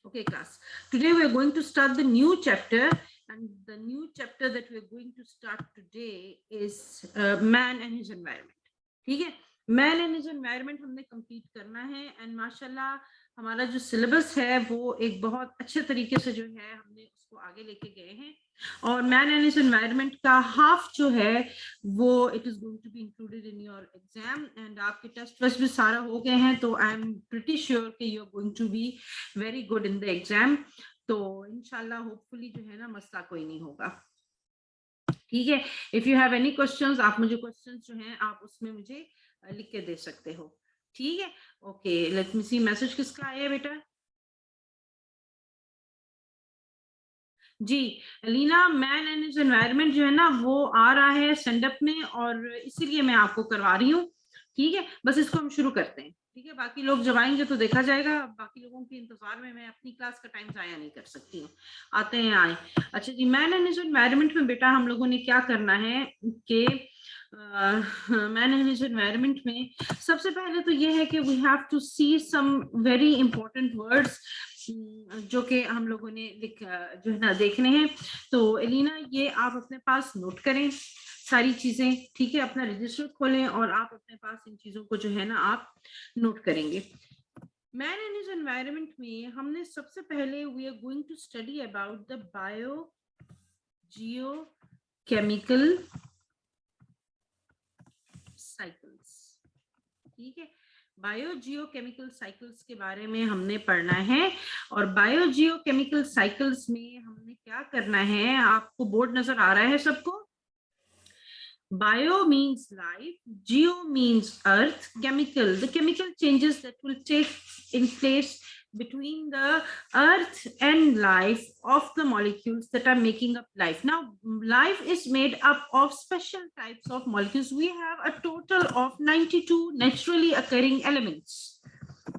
Okay, class. Today we are going to start the new chapter, and the new chapter that we are going to start today is man and his environment. ठीक है, man and his environment हमने complete करना है and माशाल्लाह हमारा जो syllabus है वो एक बहुत अच्छे तरीके से जो है हमने उसको आगे लेके गए हैं और मैन एंड हिज एनवायरनमेंट का हाफ जो है वो it is going to be included in your exam and आपके टेस्ट वेस्ट भी सारा हो गए हैं तो आई एम प्रिटी श्योर कि you are going to be very good in the exam. तो इंशाल्लाह होपफुली जो है ना मसला कोई नहीं होगा। ठीक है, if you have any questions आप मुझे क्वेश्चंस जो हैं आप उसमें मुझे लिख के दे सकते हो। ठीक है, okay let me see message किसका आया है बेटा। जी Leena, man and his environment जो है ना वो आ रहा है स्टैंड अप में और इसीलिए मैं आपको करवा रही हूँ। ठीक है, बस इसको हम शुरू करते हैं। ठीक है, बाकी लोग जब आएंगे तो देखा जाएगा, बाकी लोगों के इंतजार में मैं अपनी क्लास का टाइम जाया नहीं कर सकती हूँ। आते हैं आए। अच्छा जी, मैन एंड हिज एनवायरनमेंट में बेटा हम लोगों ने क्या करना है कि मैन एंड हिज एनवायरनमेंट में सबसे पहले तो ये है कि we have to see some very important words जो कि हम लोगों ने जो है ना देखने हैं। तो एलिना ये आप अपने पास नोट करें सारी चीजें। ठीक है, अपना रजिस्टर खोलें और आप अपने पास इन चीजों को जो है ना आप नोट करेंगे। मैन एंड हिज एनवायरनमेंट में हमने सबसे पहले we are going to study about the biogeochemical cycles. ठीक है, बायोजियोकेमिकल साइकिल्स के बारे में हमने पढ़ना है और बायोजियोकेमिकल साइकिल्स में हमने क्या करना है, आपको बोर्ड नजर आ रहा है सबको। Bio means life, geo means earth, chemical, the chemical changes that will take in place between the earth and life of the molecules that are making up life. Now, life is made up of special types of molecules. We have a total of 92 naturally occurring elements.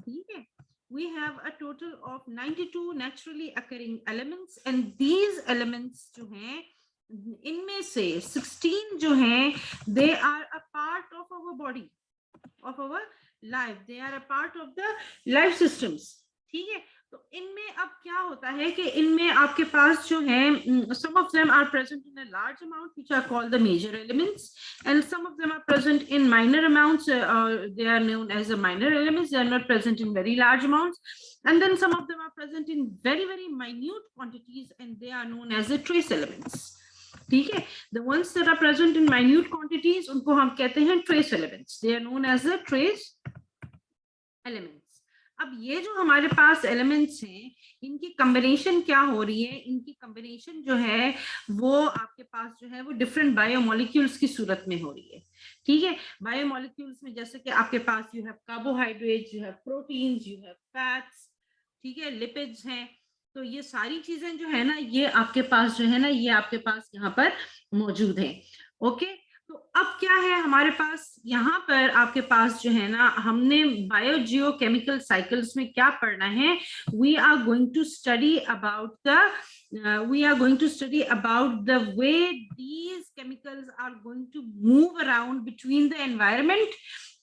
Okay. We have a total of 92 naturally occurring elements and these elements जो हैं इनमें से 16 जो हैं they are a part of our body, of our life, they are a part of the life systems. ठीक है, तो इनमें अब क्या होता है कि इनमें आपके पास जो है some of them are present in a large amount which are called the major elements and some of them are present in minor amounts, they are known as the minor elements, they are not present in very large amounts, and then some of them are present in very very minute quantities and they are known as the trace elements. ठीक है, the ones that are present in minute quantities उनको हम कहते हैं trace elements, they are known as the trace elements. अब ये जो हमारे पास एलिमेंट्स हैं इनकी कॉम्बिनेशन क्या हो रही है, इनकी कॉम्बिनेशन जो है वो आपके पास जो है वो डिफरेंट बायोमोलिक्यूल्स की सूरत में हो रही है। ठीक है, बायोमोलिक्यूल्स में जैसे कि आपके पास you have carbohydrates, you have proteins, you have fats, ठीक है, लिपिड्स हैं, तो ये सारी चीजें जो है ना ये आपके पास जो है ना ये आपके पास यहाँ पर मौजूद है। ओके, तो अब क्या है हमारे पास यहाँ पर आपके पास जो है ना हमने बायोजियोकेमिकल साइकिल्स में क्या पढ़ना है, we are going to study about the way these chemicals are going to move around between the environment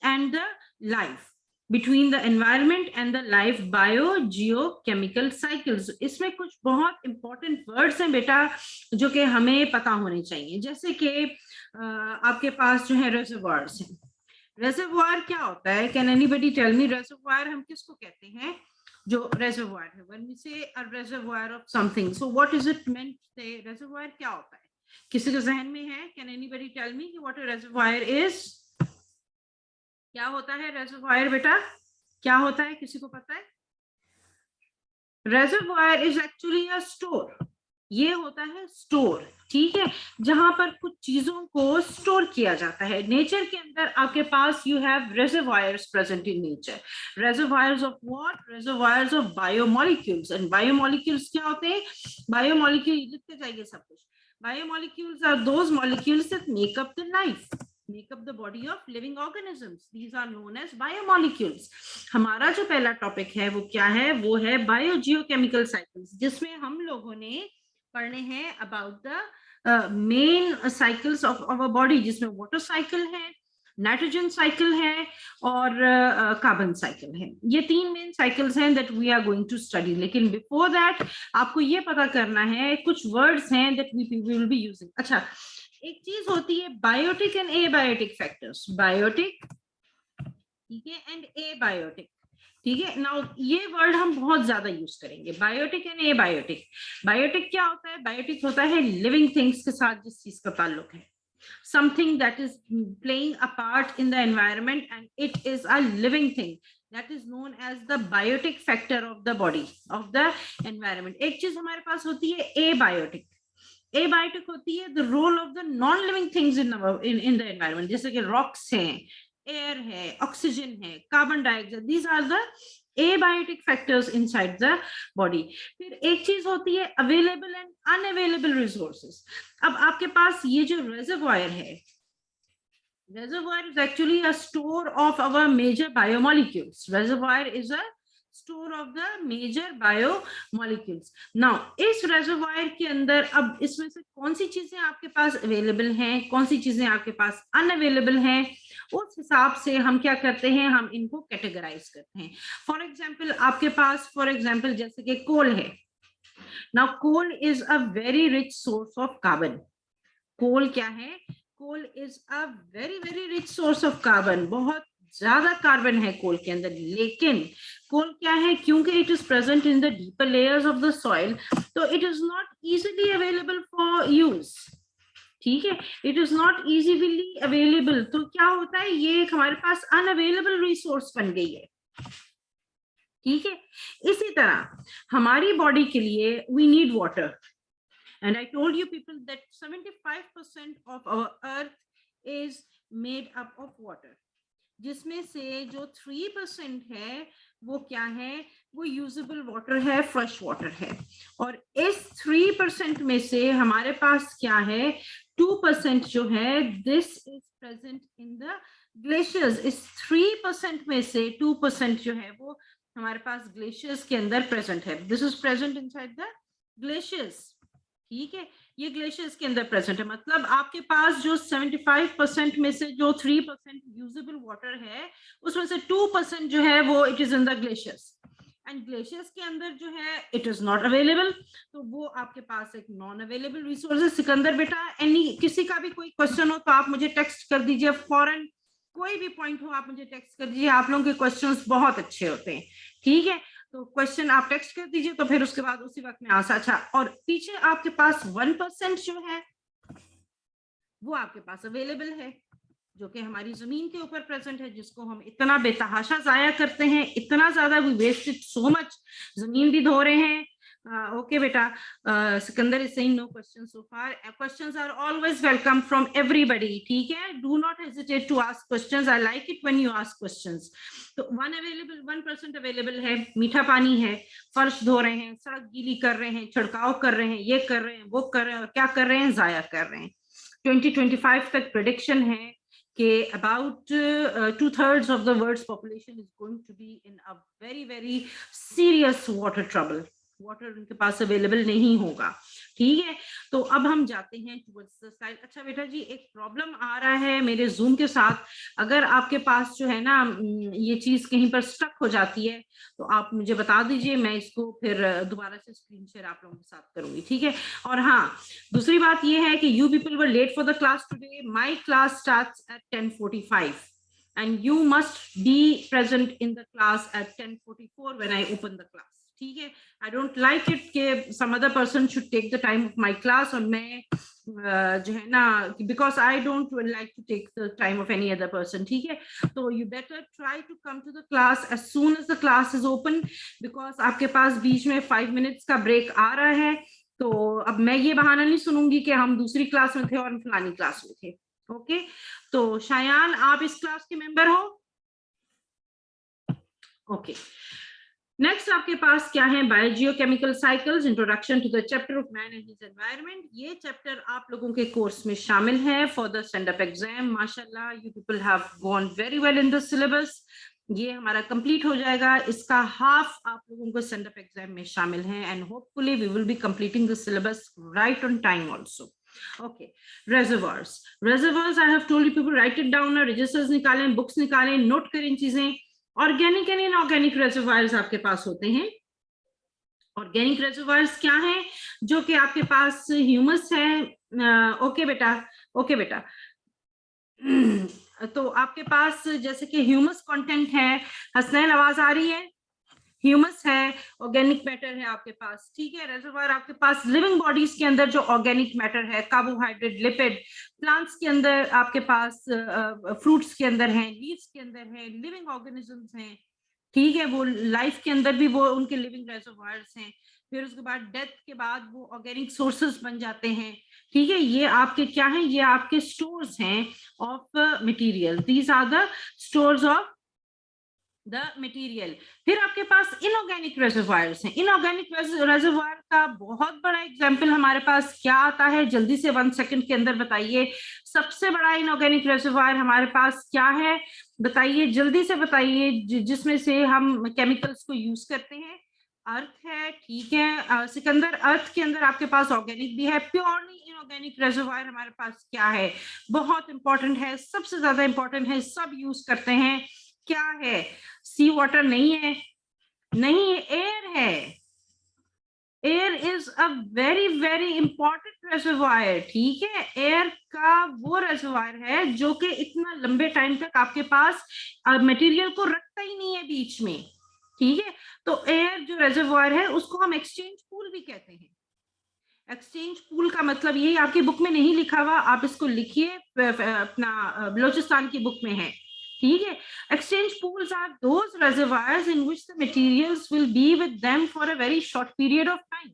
and the life, between the environment and the life, biogeochemical cycles. इसमें कुछ बहुत important words हैं बेटा जो कि हमें पता होने चाहिए, जैसे कि आपके पास जो है रेजर्वायर्स हैं। रेजर्वायर क्या होता है, can anybody tell me, reservoir हम किसको कहते हैं? जो रेजर्वायर है, when we say a reservoir of something, so what is it meant, say reservoir क्या होता है, किसी के जहन में है? कैन एनीबडी टेल मी कि व्हाट अ रेजर्वायर इज, क्या होता है रेजर्वायर बेटा, क्या होता है, किसी को पता है? Reservoir is actually a store, ये होता है स्टोर। ठीक है, जहां पर कुछ चीजों को स्टोर किया जाता है। नेचर के अंदर आपके पास you have reservoirs present in nature, reservoirs of what, reservoirs of biomolecules. And biomolecules क्या होते हैं? बायोमोलिक्यूल लिखते जाइए सब कुछ। Biomolecules are those molecules that make up the life, make up the body of living organisms, these are known as biomolecules. हमारा जो पहला टॉपिक है वो क्या है, वो है बायोजियोकेमिकल साइकिल्स, जिसमें हम लोगों ने पढ़ने हैं about the main cycles of our body, जिसमें वाटर साइकिल है, नाइट्रोजन साइकिल है और कार्बन साइकिल है। ये 3 मेन साइकिल्स हैं that we are going to study. लेकिन बिफोर दैट आपको ये पता करना है, कुछ वर्ड्स हैं that we will be using. अच्छा, एक चीज होती है biotic and abiotic factors, biotic, ठीक है, एंड एबायोटिक, ठीक है। नाउ ये वर्ड हम बहुत ज्यादा यूज करेंगे, बायोटिक एंड एबायोटिक। बायोटिक क्या होता है? बायोटिक होता है लिविंग थिंग्स के साथ जिस चीज का ताल्लुक है, something that is playing a part in the environment and it is a living thing, that is known as the biotic factor of the body of the environment। एक चीज हमारे पास होती है abiotic। abiotic होती है the role of the non living things in the environment, जैसे कि rocks हैं, एयर है, ऑक्सीजन है, carbon dioxide, these are the abiotic factors inside the body। फिर एक चीज होती है available and unavailable resources। अब आपके पास ये जो reservoir है, reservoir is actually a store of our major biomolecules। reservoir is a store of the major biomolecules। now इस reservoir के अंदर अब इसमें से कौन सी चीजें आपके पास available हैं, कौन सी चीजें आपके पास unavailable हैं, उस हिसाब से हम क्या करते हैं, हम इनको कैटेगराइज करते हैं। फॉर एग्जाम्पल आपके पास, फॉर एग्जाम्पल जैसे कि कोल है। Now coal is a very rich source of carbon. Coal क्या है? Coal is a very very rich source of carbon, बहुत ज्यादा कार्बन है कोल के अंदर। लेकिन कोल क्या है, क्योंकि it is present in the deeper layers of the soil, तो it is not easily available for use, ठीक है, it is not easily available. तो क्या होता है, ये एक हमारे पास अनअवेलेबल रिसोर्स बन गई है, ठीक है। इसी तरह हमारी बॉडी के लिए we need water, and I told you people that 75% of our earth is made up of water, जिसमें से जो 3% है वो क्या है, वो यूजेबल वाटर है, फ्रेश वाटर है। और इस 3% में से हमारे पास क्या है, 2% जो है, this is present in the glaciers. इस 3% में से 2% जो है वो हमारे पास ग्लेशियर्स के अंदर प्रेजेंट है। This is present inside the glaciers, ठीक है, ये ग्लेशियर्स के अंदर प्रेजेंट है। मतलब आपके पास जो 75% में से जो 3% यूजेबल वाटर है, उसमें से 2% जो है वो it is in the glaciers, and glaciers के अंदर जो है इट इज नॉट अवेलेबल, तो वो आपके पास एक नॉन अवेलेबल रिसोर्स है। सिकंदर बेटा, एनी किसी का भी कोई क्वेश्चन हो तो आप मुझे टेक्स्ट कर दीजिए फौरन, कोई भी पॉइंट हो आप मुझे टेक्स्ट कर दीजिए, आप लोगों के क्वेश्चंस बहुत अच्छे होते हैं, ठीक है। तो क्वेश्चन आप टेक्स्ट कर दीजिए, तो फिर उसके बाद उसी वक्त में आंसर। अच्छा, और पीछे आपके पास 1% जो है वो आपके पास अवेलेबल है, जो कि हमारी जमीन के ऊपर प्रेजेंट है, जिसको हम इतना बेतहाशा जाया करते हैं, इतना ज्यादा वी वेस्टेड सो मच, जमीन भी धो रहे हैं। ओके बेटा, Sikandar is saying no question so far. Questions are always welcome from everybody, ठीक है, do not hesitate to ask questions, I like it when you ask questions. तो 1% अवेलेबल है, मीठा पानी है, फर्श धो रहे हैं, सड़क गीली कर रहे हैं, छिड़काव कर रहे हैं, ये कर रहे हैं, वो कर रहे हैं, और क्या कर रहे हैं, जाया कर रहे हैं। 2025 तक प्रेडिक्शन है कि about 2/3 of the world's population is going to be in a very very serious water trouble। Water उनके पास अवेलेबल नहीं होगा, ठीक है। तो अब हम जाते हैं टुवर्ड्स द साइड। अच्छा बेटा जी, एक प्रॉब्लम आ रहा है मेरे जूम के साथ, अगर आपके पास जो है ना ये चीज कहीं पर स्टक हो जाती है तो आप मुझे बता दीजिए, मैं इसको फिर दोबारा से स्क्रीन शेयर आप लोगों के साथ करूंगी, ठीक है। और हाँ, दूसरी बात ये है कि you people were late for the class today, my class starts at 10:45 and you must be present in the class at 10:44 when I open the class, ठीक है। आई डोंट लाइक इट कि some other person should take the time of my class, और मैं जो है ना, because I don't like to take the time of any other person, ठीक है। तो you better try to come to the class as soon as the class is open, because आपके पास बीच में 5 मिनट्स का ब्रेक आ रहा है। तो अब मैं ये बहाना नहीं सुनूंगी कि हम दूसरी क्लास में थे और फलानी क्लास में थे, ओके। तो शायान, आप इस क्लास के मेंबर हो, ओके। नेक्स्ट आपके पास क्या है, biogeochemical cycles, introduction to the chapter of man and his environment. ये चैप्टर आप लोगों के कोर्स में शामिल है for the stand up exam. माशाल्लाह, you people have gone very well in the syllabus. ये हमारा कंप्लीट हो जाएगा, इसका हाफ आप लोगों को स्टैंड अप एग्जाम में शामिल है, and hopefully we will be completing the syllabus right on time also. Okay, reservoirs, reservoirs I have told you people write it down, registers निकालें, बुक्स निकालें, नोट करें चीजें। ऑर्गेनिक एंड इनऑर्गेनिक रेजर्वायर्स आपके पास होते हैं। ऑर्गेनिक रेजर्वायर्स क्या है? जो कि आपके पास ह्यूमस है। ओके बेटा, ओके बेटा। तो आपके पास जैसे कि ह्यूमस कंटेंट है, हसनैन आवाज आ रही है? ह्यूमस है, ऑर्गेनिक मैटर है आपके पास, ठीक है। रेजर्वायर आपके पास लिविंग बॉडीज के अंदर जो ऑर्गेनिक मैटर है, कार्बोहाइड्रेट, लिपिड, प्लांट्स के अंदर आपके पास, फ्रूट्स के अंदर है, लीव्स के अंदर है, लिविंग ऑर्गेनिजम्स हैं, ठीक है। वो लाइफ के अंदर भी वो उनके लिविंग रेजर्वायर्स हैं। फिर उसके बाद डेथ के बाद वो ऑर्गेनिक सोर्सेस बन जाते हैं, ठीक है। ये आपके क्या हैं? ये आपके स्टोर्स हैं of material. These are the stores of the material. फिर आपके पास इनऑर्गेनिक रेजर्वायर्स हैं। इनऑर्गेनिक रेजर्वायर का बहुत बड़ा एग्जांपल हमारे पास क्या आता है? जल्दी से 1 सेकंड के अंदर बताइए। सबसे बड़ा इनऑर्गेनिक रेजर्वायर हमारे पास क्या है? बताइए, जल्दी से बताइए, जिसमें से हम केमिकल्स को यूज करते हैं। अर्थ है, ठीक है। सिकंदर, अर्थ के अंदर आपके पास ऑर्गेनिक भी है। प्योरली इनऑर्गेनिक रेजर्वायर हमारे पास क्या है? बहुत इंपॉर्टेंट है, सबसे ज्यादा इंपॉर्टेंट है, सब यूज करते हैं। क्या है? सी वाटर नहीं है, नहीं है, एयर है। Air is a very very important reservoir, ठीक है। एयर का वो रेजर्वायर है जो कि इतना लंबे टाइम तक आपके पास मटेरियल को रखता ही नहीं है बीच में, ठीक है। तो एयर जो रेजर्वायर है उसको हम एक्सचेंज पूल भी कहते हैं। एक्सचेंज पूल का मतलब यही, आपकी बुक में नहीं लिखा हुआ, आप इसको लिखिए, अपना बलोचिस्तान की बुक में है, ठीक है। Exchange pools are those reservoirs in which the materials will be with them for a very short period of time.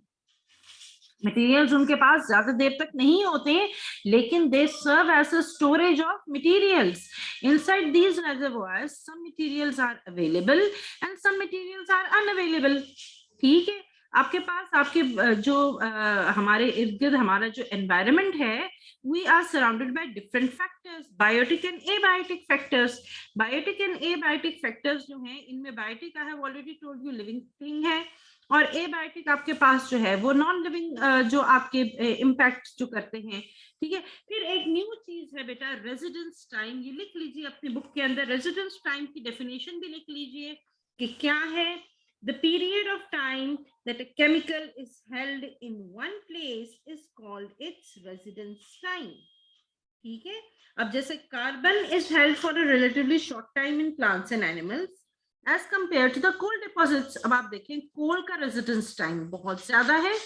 Materials उनके पास ज्यादा देर तक नहीं होते, लेकिन they serve as a storage of materials. Inside these reservoirs some materials are available and some materials are unavailable, ठीक है। आपके पास आपके जो हमारे इर्द गिर्द हमारा जो एनवायरनमेंट है, we are surrounded by different factors, biotic and abiotic factors. Biotic and abiotic factors जो हैं, इनमें biotic I have already told you living thing है, और एबायोटिक आपके पास जो है वो नॉन लिविंग जो आपके इम्पैक्ट जो करते हैं, ठीक है। फिर एक न्यू चीज है बेटा, रेजिडेंस टाइम। ये लिख लीजिए अपनी बुक के अंदर, रेजिडेंस टाइम की डेफिनेशन भी लिख लीजिए कि क्या है। The period of time that a chemical is held in one place is called its residence time, ठीक है। अब जैसे carbon is held for a relatively short time in plants and animals as compared to the coal deposits। अब आप देखें, कोल का residence time बहुत ज्यादा है,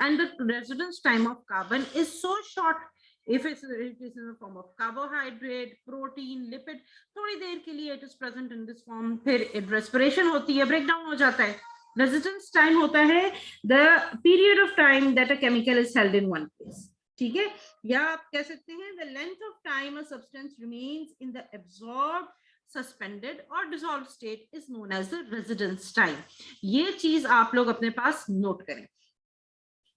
and the residence time of carbon is so short if it is in the form of carbohydrate, protein, lipid। थोड़ी देर के लिए it is present in this form, फिर respiration होती है, breakdown हो जाता है। रेजिडेंस टाइम होता है the period of time that a chemical is held in one place, ठीक है। या आप कह सकते हैं the length of time a substance remains in the absorbed, suspended or dissolved state is known as the residence time। ये चीज आप लोग अपने पास नोट करें।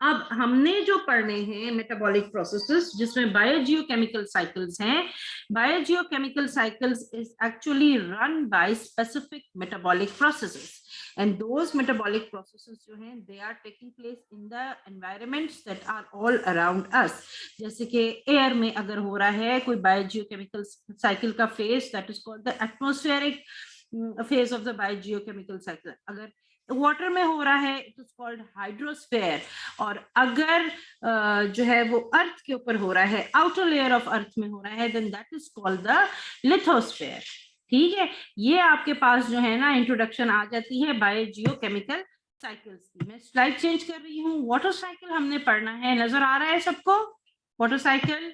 अब हमने जो पढ़ने हैं मेटाबॉलिक प्रोसेसेस, जिसमें बायोजियोकेमिकल साइकिल्स हैं। Biogeochemical cycles is actually run by specific metabolic processes, and those metabolic processes जो हैं they are taking place in the environments that are all around us. जैसे कि एयर में अगर हो रहा है कोई बायोजियोकेमिकल साइकिल का phase, that is called the atmospheric phase of the biogeochemical cycle. अगर वाटर में हो रहा है इट इज कॉल्ड हाइड्रोस्फेयर, और अगर जो है वो अर्थ के ऊपर हो रहा है, आउटर लेयर ऑफ अर्थ में हो रहा है, then that is called the lithosphere, ठीक है। ये आपके पास जो है ना इंट्रोडक्शन आ जाती है बायोजियोकेमिकल साइकिल्स की। मैं स्लाइड चेंज कर रही हूँ। वाटर साइकिल हमने पढ़ना है, नजर आ रहा है सबको? Water cycle